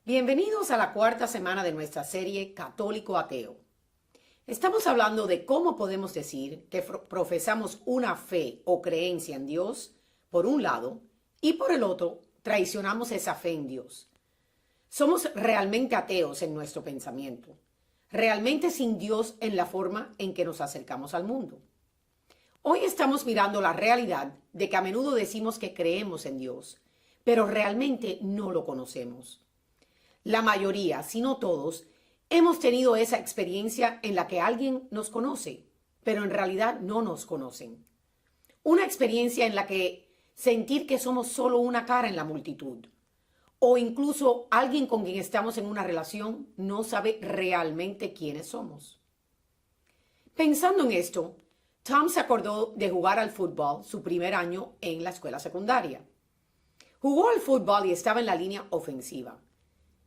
Bienvenidos a la cuarta semana de nuestra serie Católico Ateo. Estamos hablando de cómo podemos decir que profesamos una fe o creencia en Dios, por un lado, y por el otro, traicionamos esa fe en Dios. Somos realmente ateos en nuestro pensamiento, realmente sin Dios en la forma en que nos acercamos al mundo. Hoy estamos mirando la realidad de que a menudo decimos que creemos en Dios, pero realmente no lo conocemos. La mayoría, si no todos, hemos tenido esa experiencia en la que alguien nos conoce, pero en realidad no nos conocen. Una experiencia en la que sentir que somos solo una cara en la multitud, o incluso alguien con quien estamos en una relación no sabe realmente quiénes somos. Pensando en esto, Tom se acordó de jugar al fútbol su primer año en la escuela secundaria. Jugó al fútbol y estaba en la línea ofensiva.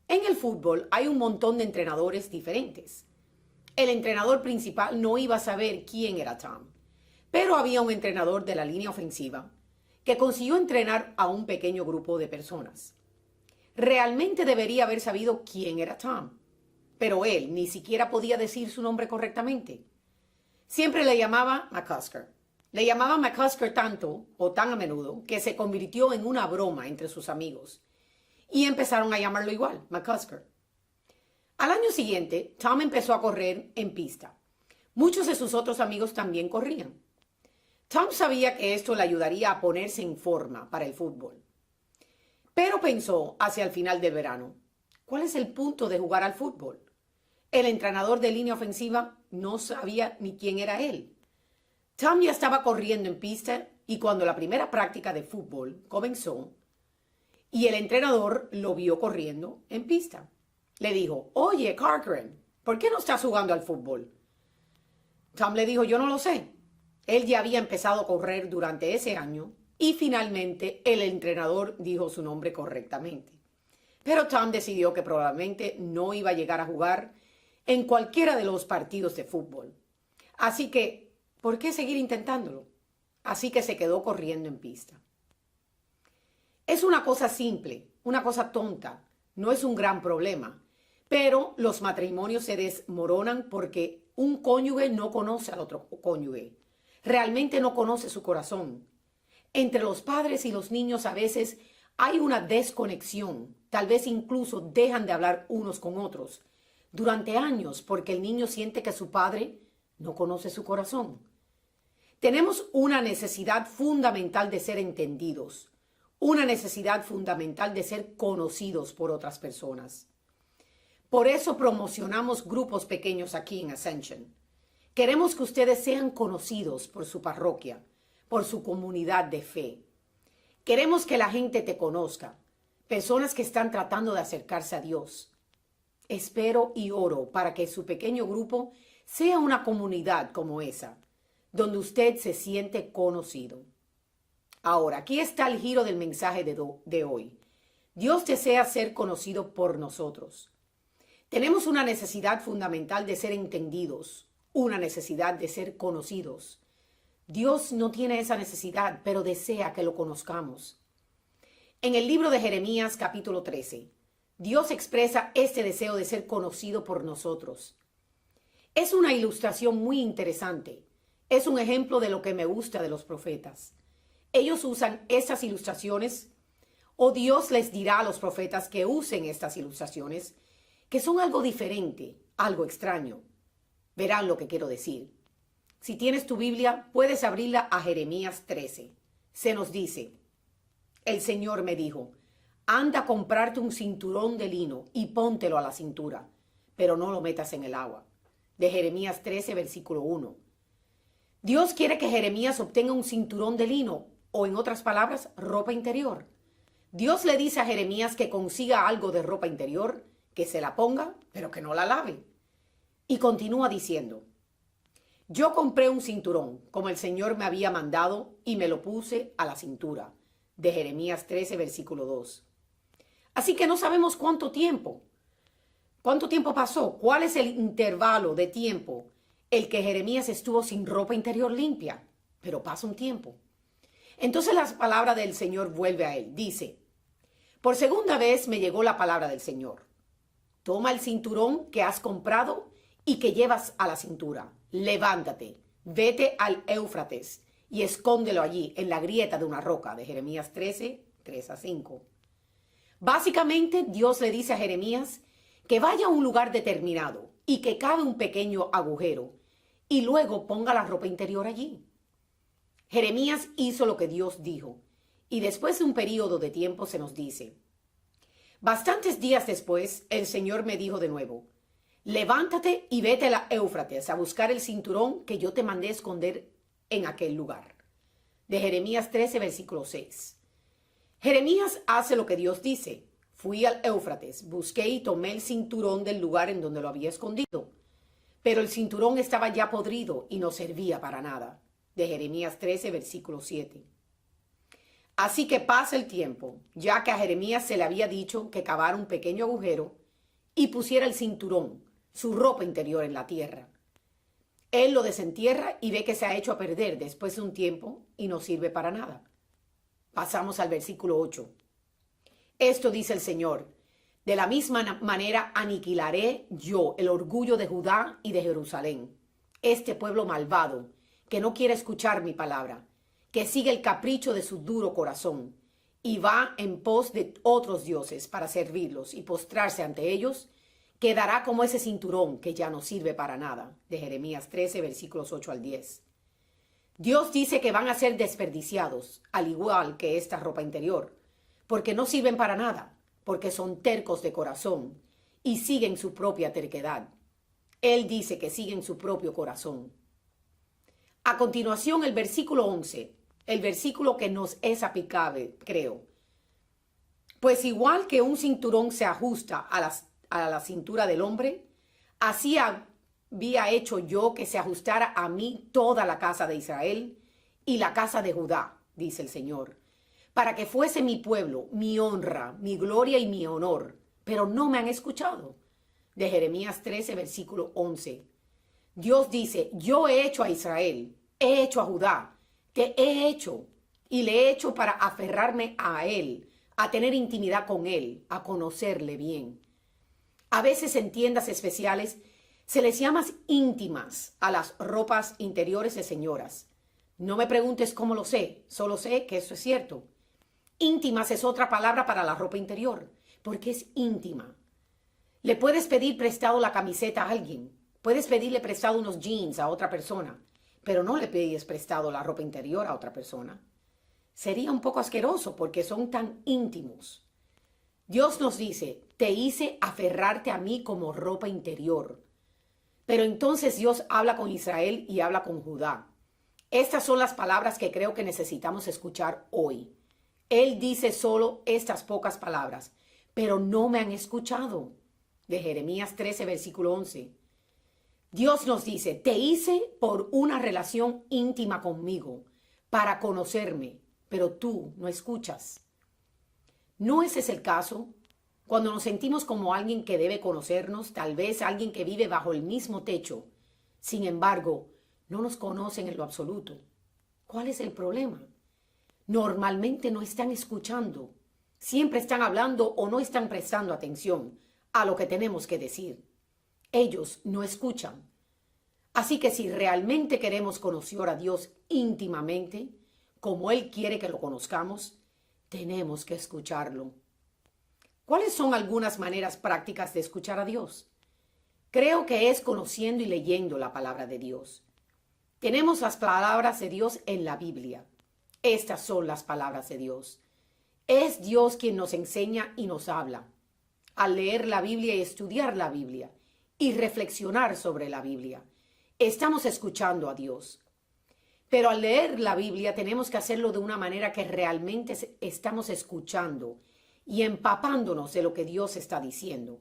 En el fútbol hay un montón de entrenadores diferentes. El entrenador principal no iba a saber quién era Tom, pero había un entrenador de la línea ofensiva que consiguió entrenar a un pequeño grupo de personas. Realmente debería haber sabido quién era Tom, pero él ni siquiera podía decir su nombre correctamente. Siempre le llamaba McCusker. Le llamaban McCusker tanto o tan a menudo que se convirtió en una broma entre sus amigos. Y empezaron a llamarlo igual, McCusker. Al año siguiente, Tom empezó a correr en pista. Muchos de sus otros amigos también corrían. Tom sabía que esto le ayudaría a ponerse en forma para el fútbol. Pero pensó hacia el final del verano, ¿cuál es el punto de jugar al fútbol? El entrenador de línea ofensiva no sabía ni quién era él. Tom ya estaba corriendo en pista y cuando la primera práctica de fútbol comenzó, y el entrenador lo vio corriendo en pista. Le dijo, oye, Corcoran, ¿por qué no estás jugando al fútbol? Tom le dijo, yo no lo sé. Él ya había empezado a correr durante ese año y finalmente el entrenador dijo su nombre correctamente. Pero Tom decidió que probablemente no iba a llegar a jugar en cualquiera de los partidos de fútbol. Así que, ¿por qué seguir intentándolo? Así que se quedó corriendo en pista. Es una cosa simple, una cosa tonta, no es un gran problema, pero los matrimonios se desmoronan porque un cónyuge no conoce al otro cónyuge, realmente no conoce su corazón. Entre los padres y los niños a veces hay una desconexión, tal vez incluso dejan de hablar unos con otros durante años porque el niño siente que su padre no conoce su corazón. Tenemos una necesidad fundamental de ser entendidos. Una necesidad fundamental de ser conocidos por otras personas. Por eso promocionamos grupos pequeños aquí en Ascension. Queremos que ustedes sean conocidos por su parroquia, por su comunidad de fe. Queremos que la gente te conozca, personas que están tratando de acercarse a Dios. Espero y oro para que su pequeño grupo sea una comunidad como esa, donde usted se siente conocido. Ahora, aquí está el giro del mensaje de hoy. Dios desea ser conocido por nosotros. Tenemos una necesidad fundamental de ser entendidos, una necesidad de ser conocidos. Dios no tiene esa necesidad, pero desea que lo conozcamos. En el libro de Jeremías, capítulo 13, Dios expresa este deseo de ser conocido por nosotros. Es una ilustración muy interesante. Es un ejemplo de lo que me gusta de los profetas. Ellos usan estas ilustraciones, o Dios les dirá a los profetas que usen estas ilustraciones, que son algo diferente, algo extraño. Verán lo que quiero decir. Si tienes tu Biblia, puedes abrirla a Jeremías 13. Se nos dice, el Señor me dijo, anda a comprarte un cinturón de lino y póntelo a la cintura, pero no lo metas en el agua. De Jeremías 13, versículo 1. Dios quiere que Jeremías obtenga un cinturón de lino, o en otras palabras, ropa interior. Dios le dice a Jeremías que consiga algo de ropa interior, que se la ponga, pero que no la lave. Y continúa diciendo, yo compré un cinturón, como el Señor me había mandado, y me lo puse a la cintura. De Jeremías 13, versículo 2. Así que no sabemos cuánto tiempo. ¿Cuánto tiempo pasó? ¿Cuál es el intervalo de tiempo el que Jeremías estuvo sin ropa interior limpia? Pero pasa un tiempo. Entonces la palabra del Señor vuelve a él. Dice, Por segunda vez me llegó la palabra del Señor. Toma el cinturón que has comprado y que llevas a la cintura. Levántate, vete al Éufrates y escóndelo allí en la grieta de una roca, de Jeremías 13, 3-5. Básicamente, Dios le dice a Jeremías que vaya a un lugar determinado y que cabe un pequeño agujero y luego ponga la ropa interior allí. Jeremías hizo lo que Dios dijo y después de un periodo de tiempo se nos dice: bastantes días después, el Señor me dijo de nuevo: levántate y vete a la Éufrates a buscar el cinturón que yo te mandé esconder en aquel lugar. De Jeremías 13, versículo 6. Jeremías hace lo que Dios dice. Fui al Éufrates, busqué y tomé el cinturón del lugar en donde lo había escondido. Pero el cinturón estaba ya podrido y no servía para nada. De Jeremías 13, versículo 7. Así que pasa el tiempo, ya que a Jeremías se le había dicho que cavara un pequeño agujero y pusiera el cinturón, su ropa interior, en la tierra. Él lo desentierra y ve que se ha hecho a perder después de un tiempo y no sirve para nada. Pasamos al versículo 8. Esto dice el Señor: de la misma manera aniquilaré yo el orgullo de Judá y de Jerusalén, este pueblo malvado que no quiere escuchar mi palabra, que sigue el capricho de su duro corazón y va en pos de otros dioses para servirlos y postrarse ante ellos. Quedará como ese cinturón que ya no sirve para nada. De Jeremías 13, versículos 8-10. Dios dice que van a ser desperdiciados, al igual que esta ropa interior, porque no sirven para nada, porque son tercos de corazón y siguen su propia terquedad. Él dice que siguen su propio corazón. A continuación, el versículo 11, el versículo que nos es aplicable, creo. Pues igual que un cinturón se ajusta a la cintura del hombre, así había hecho yo que se ajustara a mí toda la casa de Israel y la casa de Judá, dice el Señor, para que fuese mi pueblo, mi honra, mi gloria y mi honor, pero no me han escuchado. De Jeremías 13, versículo 11. Dios dice: yo he hecho a Israel, he hecho a Judá, te he hecho y le he hecho para aferrarme a él, a tener intimidad con él, a conocerle bien. A veces en tiendas especiales se les llama íntimas a las ropas interiores de señoras. No me preguntes cómo lo sé, solo sé que eso es cierto. Íntimas es otra palabra para la ropa interior, porque es íntima. Le puedes pedir prestado la camiseta a alguien, puedes pedirle prestado unos jeans a otra persona, pero no le pides prestado la ropa interior a otra persona. Sería un poco asqueroso porque son tan íntimos. Dios nos dice: te hice aferrarte a mí como ropa interior. Pero entonces Dios habla con Israel y habla con Judá. Estas son las palabras que creo que necesitamos escuchar hoy. Él dice solo estas pocas palabras: pero no me han escuchado. De Jeremías 13, versículo 11. Dios nos dice: te hice por una relación íntima conmigo, para conocerme, pero tú no escuchas. ¿No ese es el caso? Cuando nos sentimos como alguien que debe conocernos, tal vez alguien que vive bajo el mismo techo. Sin embargo, no nos conocen en lo absoluto. ¿Cuál es el problema? Normalmente no están escuchando. Siempre están hablando o no están prestando atención a lo que tenemos que decir. Ellos no escuchan. Así que si realmente queremos conocer a Dios íntimamente, como Él quiere que lo conozcamos, tenemos que escucharlo. ¿Cuáles son algunas maneras prácticas de escuchar a Dios? Creo que es conociendo y leyendo la palabra de Dios. Tenemos las palabras de Dios en la Biblia. Estas son las palabras de Dios. Es Dios quien nos enseña y nos habla. Al leer la Biblia y estudiar la Biblia y reflexionar sobre la Biblia, estamos escuchando a Dios. Pero al leer la Biblia tenemos que hacerlo de una manera que realmente estamos escuchando y empapándonos de lo que Dios está diciendo.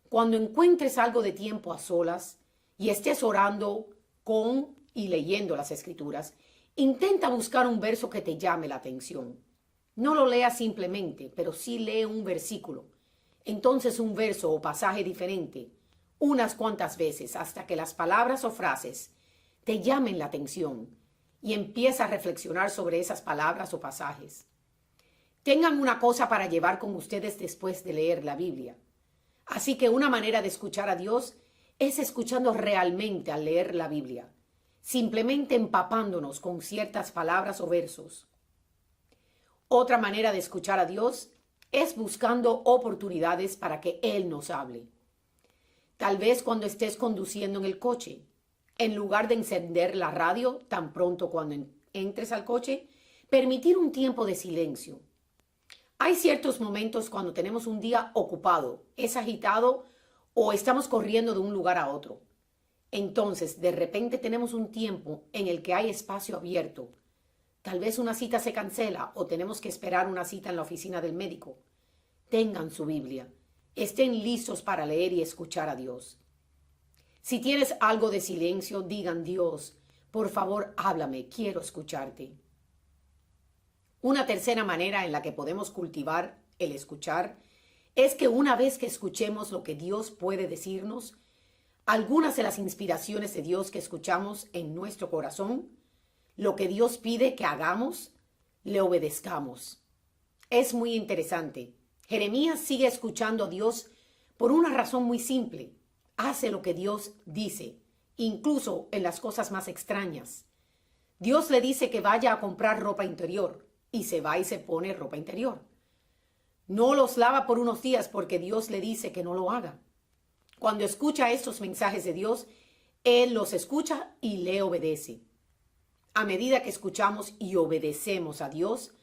Cuando encuentres algo de tiempo a solas y estés orando con y leyendo las Escrituras, intenta buscar un verso que te llame la atención. No lo leas simplemente, pero sí lee un versículo. Entonces un verso o pasaje diferente, unas cuantas veces, hasta que las palabras o frases te llamen la atención y empieza a reflexionar sobre esas palabras o pasajes. Tengan una cosa para llevar con ustedes después de leer la Biblia. Así que una manera de escuchar a Dios es escuchando realmente al leer la Biblia, simplemente empapándonos con ciertas palabras o versos. Otra manera de escuchar a Dios es buscando oportunidades para que Él nos hable. Tal vez cuando estés conduciendo en el coche, en lugar de encender la radio tan pronto cuando entres al coche, permitir un tiempo de silencio. Hay ciertos momentos cuando tenemos un día ocupado, es agitado o estamos corriendo de un lugar a otro. Entonces, de repente tenemos un tiempo en el que hay espacio abierto. Tal vez una cita se cancela o tenemos que esperar una cita en la oficina del médico. Tengan su Biblia. Estén listos para leer y escuchar a Dios. Si tienes algo de silencio, digan: Dios, por favor, háblame, quiero escucharte. Una tercera manera en la que podemos cultivar el escuchar es que una vez que escuchemos lo que Dios puede decirnos, algunas de las inspiraciones de Dios que escuchamos en nuestro corazón, lo que Dios pide que hagamos, le obedezcamos. Es muy interesante. Jeremías sigue escuchando a Dios por una razón muy simple. Hace lo que Dios dice, incluso en las cosas más extrañas. Dios le dice que vaya a comprar ropa interior y se va y se pone ropa interior. No los lava por unos días porque Dios le dice que no lo haga. Cuando escucha estos mensajes de Dios, Él los escucha y le obedece. A medida que escuchamos y obedecemos a Dios,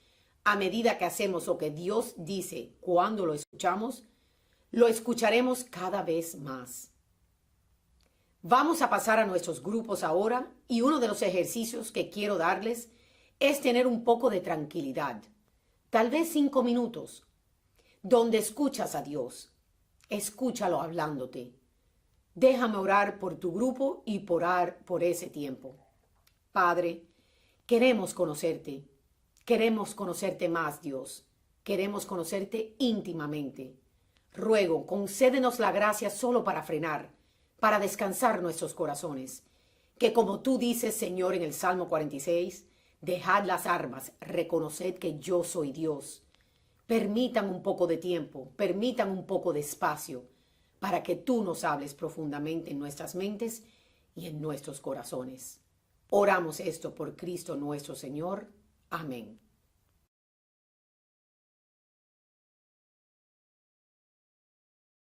a medida que hacemos lo que Dios dice cuando lo escucharemos cada vez más. Vamos a pasar a nuestros grupos ahora y uno de los ejercicios que quiero darles es tener un poco de tranquilidad, tal vez 5 minutos, donde escuchas a Dios. Escúchalo hablándote. Déjame orar por tu grupo y orar por ese tiempo. Padre, queremos conocerte más, Dios. Queremos conocerte íntimamente. Ruego, concédenos la gracia solo para frenar, para descansar nuestros corazones. Que como tú dices, Señor, en el Salmo 46, dejad las armas, reconoced que yo soy Dios. Permitan un poco de tiempo, permitan un poco de espacio, para que tú nos hables profundamente en nuestras mentes y en nuestros corazones. Oramos esto por Cristo nuestro Señor. Amén.